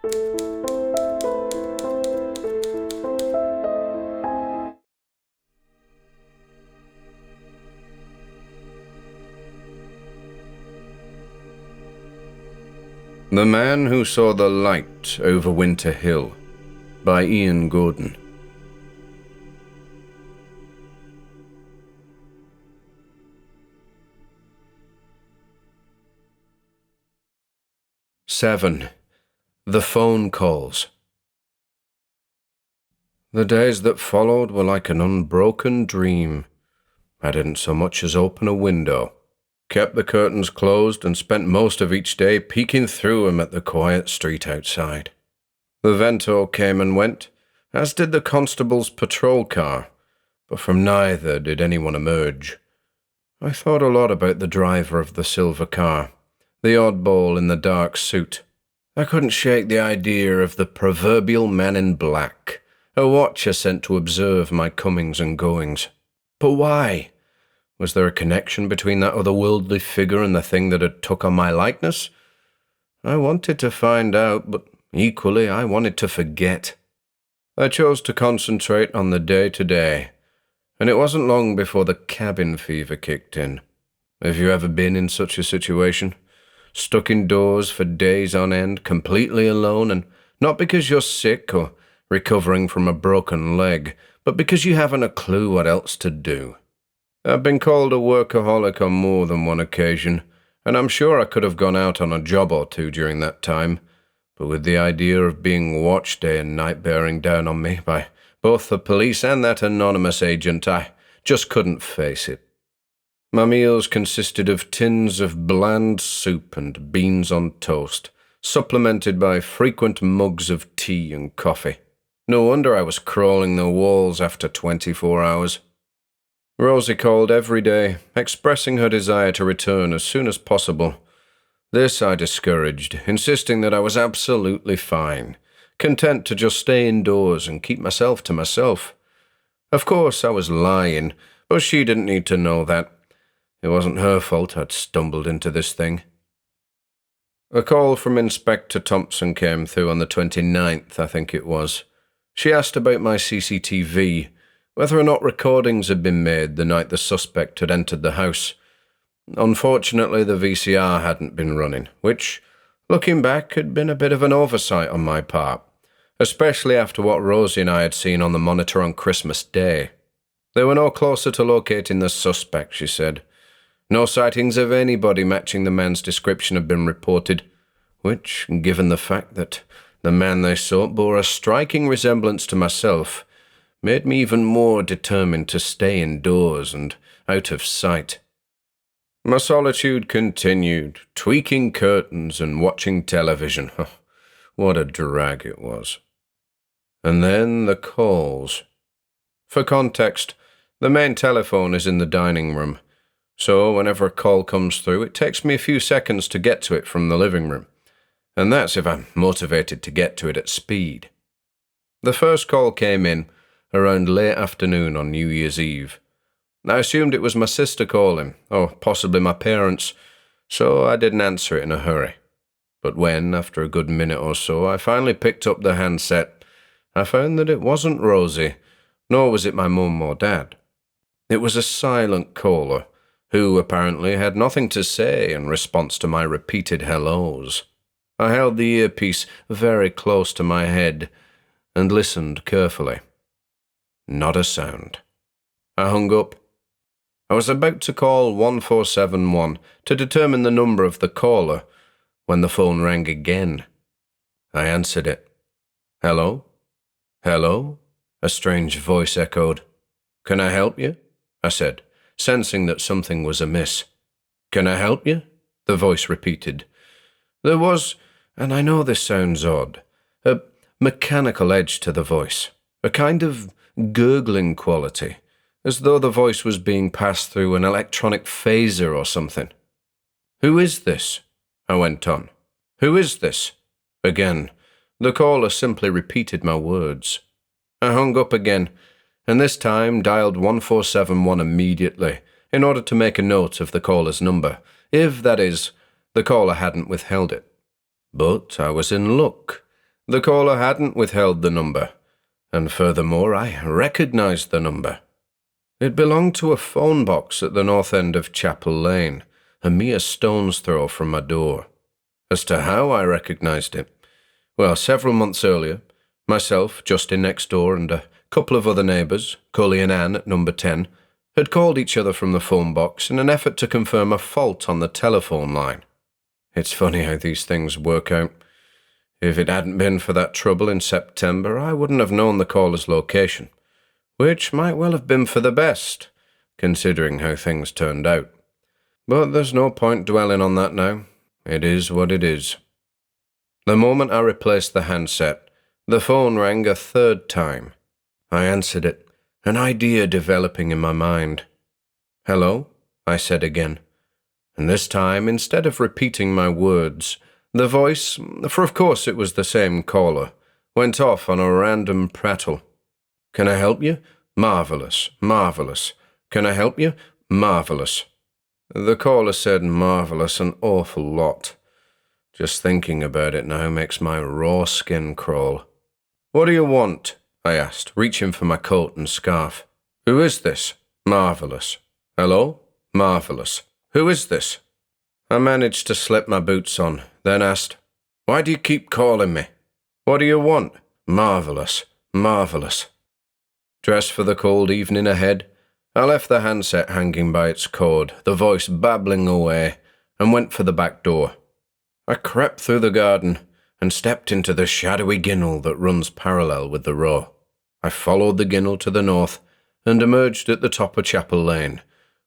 The Man Who Saw the Light Over Winter Hill by Ian Gordon. Seven. The Phone Calls. The days that followed were like an unbroken dream. I didn't so much as open a window, kept the curtains closed, and spent most of each day peeking through them at the quiet street outside. The Vento came and went, as did the constable's patrol car, but from neither did anyone emerge. I thought a lot about the driver of the silver car, the oddball in the dark suit. I couldn't shake the idea of the proverbial man in black, a watcher sent to observe my comings and goings. But why? Was there a connection between that otherworldly figure and the thing that had took on my likeness? I wanted to find out, but equally I wanted to forget. I chose to concentrate on the day-to-day, and it wasn't long before the cabin fever kicked in. Have you ever been in such a situation? Stuck indoors for days on end, completely alone, and not because you're sick or recovering from a broken leg, but because you haven't a clue what else to do. I've been called a workaholic on more than one occasion, and I'm sure I could have gone out on a job or two during that time, but with the idea of being watched day and night bearing down on me by both the police and that anonymous agent, I just couldn't face it. My meals consisted of tins of bland soup and beans on toast, supplemented by frequent mugs of tea and coffee. No wonder I was crawling the walls after 24 hours. Rosie called every day, expressing her desire to return as soon as possible. This I discouraged, insisting that I was absolutely fine, content to just stay indoors and keep myself to myself. Of course, I was lying, but she didn't need to know that. It wasn't her fault I'd stumbled into this thing. A call from Inspector Thompson came through on the 29th, I think it was. She asked about my CCTV, whether or not recordings had been made the night the suspect had entered the house. Unfortunately, the VCR hadn't been running, which, looking back, had been a bit of an oversight on my part, especially after what Rosie and I had seen on the monitor on Christmas Day. They were no closer to locating the suspect, she said. No sightings of anybody matching the man's description had been reported, which, given the fact that the man they sought bore a striking resemblance to myself, made me even more determined to stay indoors and out of sight. My solitude continued, tweaking curtains and watching television. What a drag it was. And then the calls. For context, the main telephone is in the dining room, so whenever a call comes through, it takes me a few seconds to get to it from the living room, and that's if I'm motivated to get to it at speed. The first call came in around late afternoon on New Year's Eve. I assumed it was my sister calling, or possibly my parents, so I didn't answer it in a hurry. But when, after a good minute or so, I finally picked up the handset, I found that it wasn't Rosie, nor was it my mum or dad. It was a silent caller, who apparently had nothing to say in response to my repeated hellos. I held the earpiece very close to my head and listened carefully. Not a sound. I hung up. I was about to call 1471 to determine the number of the caller when the phone rang again. I answered it. "Hello? Hello?" a strange voice echoed. "Can I help you?" I said, sensing that something was amiss. "Can I help you?" the voice repeated. There was, and I know this sounds odd, a mechanical edge to the voice, a kind of gurgling quality, as though the voice was being passed through an electronic phaser or something. "Who is this?" I went on. "Who is this?" Again, the caller simply repeated my words. I hung up again, and this time dialed 1471 immediately, in order to make a note of the caller's number, if, that is, the caller hadn't withheld it. But I was in luck. The caller hadn't withheld the number, and furthermore I recognised the number. It belonged to a phone box at the north end of Chapel Lane, a mere stone's throw from my door. As to how I recognised it, well, several months earlier, myself, Justin next door, and a couple of other neighbours, Cully and Anne at number 10, had called each other from the phone box in an effort to confirm a fault on the telephone line. It's funny how these things work out. If it hadn't been for that trouble in September, I wouldn't have known the caller's location, which might well have been for the best, considering how things turned out. But there's no point dwelling on that now. It is what it is. The moment I replaced the handset, the phone rang a third time. I answered it, an idea developing in my mind. "Hello?" I said again. And this time, instead of repeating my words, the voice, for of course it was the same caller, went off on a random prattle. "Can I help you? Marvellous, marvellous. Can I help you? Marvellous." The caller said marvellous an awful lot. Just thinking about it now makes my raw skin crawl. "What do you want?" I asked, reaching for my coat and scarf. "Who is this? Marvellous. Hello? Marvellous. Who is this?" I managed to slip my boots on, then asked, "Why do you keep calling me? What do you want? Marvellous, marvellous." Dressed for the cold evening ahead, I left the handset hanging by its cord, the voice babbling away, and went for the back door. I crept through the garden and stepped into the shadowy ginnel that runs parallel with the row. I followed the ginnel to the north and emerged at the top of Chapel Lane,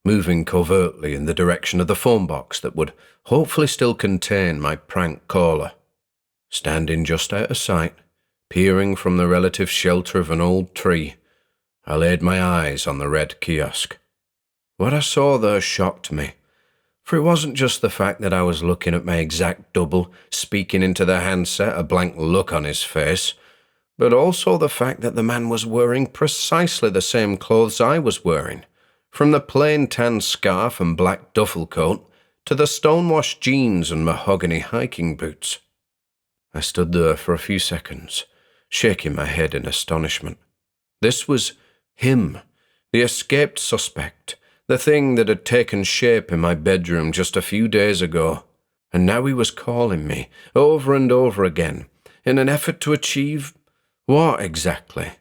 moving covertly in the direction of the phone box that would hopefully still contain my prank caller. Standing just out of sight, peering from the relative shelter of an old tree, I laid my eyes on the red kiosk. What I saw there shocked me, for it wasn't just the fact that I was looking at my exact double, speaking into the handset, a blank look on his face, but also the fact that the man was wearing precisely the same clothes I was wearing, from the plain tan scarf and black duffel coat to the stonewashed jeans and mahogany hiking boots. I stood there for a few seconds, shaking my head in astonishment. This was him, the escaped suspect, the thing that had taken shape in my bedroom just a few days ago, and now he was calling me, over and over again, in an effort to achieve what exactly?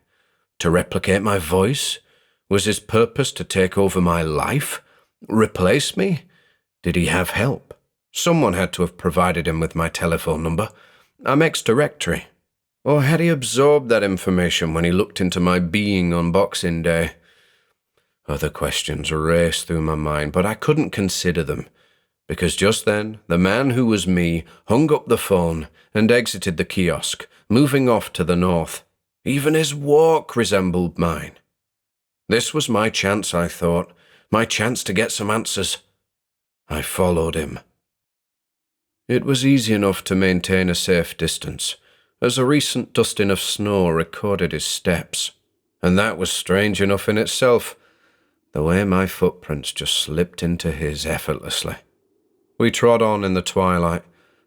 To replicate my voice? Was his purpose to take over my life? Replace me? Did he have help? Someone had to have provided him with my telephone number, Amex directory. Or had he absorbed that information when he looked into my being on Boxing Day? Other questions raced through my mind, but I couldn't consider them, because just then the man who was me hung up the phone and exited the kiosk, moving off to the north. Even his walk resembled mine. This was my chance, I thought, my chance to get some answers. I followed him. It was easy enough to maintain a safe distance, as a recent dusting of snow recorded his steps, and that was strange enough in itself, the way my footprints just slipped into his effortlessly. We trod on in the twilight,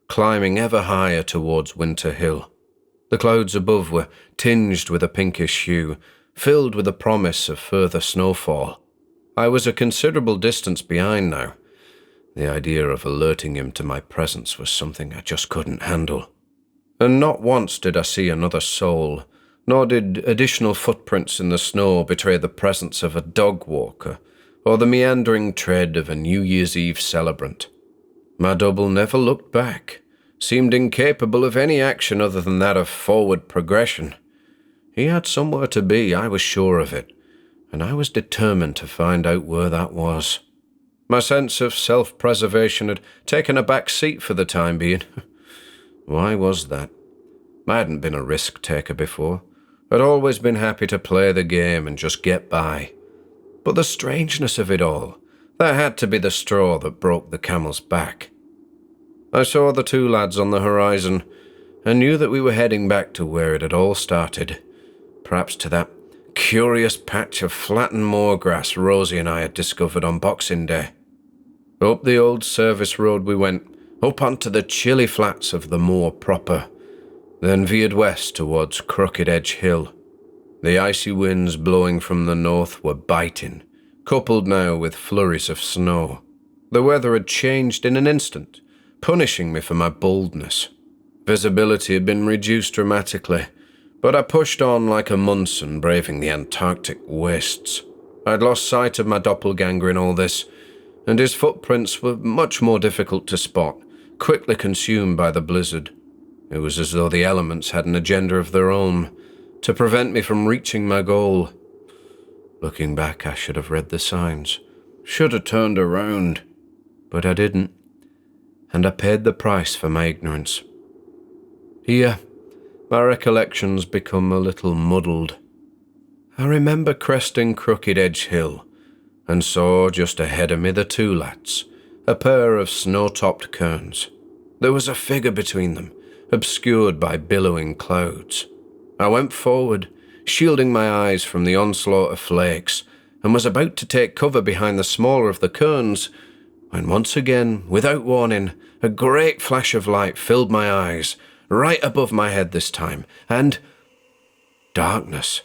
climbing ever higher towards Winter Hill. The clouds above were tinged with a pinkish hue, filled with the promise of further snowfall. I was a considerable distance behind now. The idea of alerting him to my presence was something I just couldn't handle. And not once did I see another soul, nor did additional footprints in the snow betray the presence of a dog walker or the meandering tread of a New Year's Eve celebrant. My double never looked back, seemed incapable of any action other than that of forward progression. He had somewhere to be, I was sure of it, and I was determined to find out where that was. My sense of self-preservation had taken a back seat for the time being. Why was that? I hadn't been a risk-taker before. I'd always been happy to play the game and just get by. But the strangeness of it all, that had to be the straw that broke the camel's back. I saw the two lads on the horizon and knew that we were heading back to where it had all started, perhaps to that curious patch of flattened moor grass Rosie and I had discovered on Boxing Day. Up the old service road we went, up onto the chilly flats of the moor proper, then veered west towards Crooked Edge Hill. The icy winds blowing from the north were biting, coupled now with flurries of snow. The weather had changed in an instant, punishing me for my boldness. Visibility had been reduced dramatically, but I pushed on like a Munson braving the Antarctic wastes. I'd lost sight of my doppelganger in all this, and his footprints were much more difficult to spot, quickly consumed by the blizzard. It was as though the elements had an agenda of their own, to prevent me from reaching my goal. Looking back, I should have read the signs, should have turned around, but I didn't, and I paid the price for my ignorance. Here, my recollections become a little muddled. I remember cresting Crooked Edge Hill, and saw just ahead of me the two lads, a pair of snow-topped cairns. There was a figure between them, obscured by billowing clouds. I went forward, shielding my eyes from the onslaught of flakes, and was about to take cover behind the smaller of the cairns, when once again, without warning, a great flash of light filled my eyes, right above my head this time, and darkness.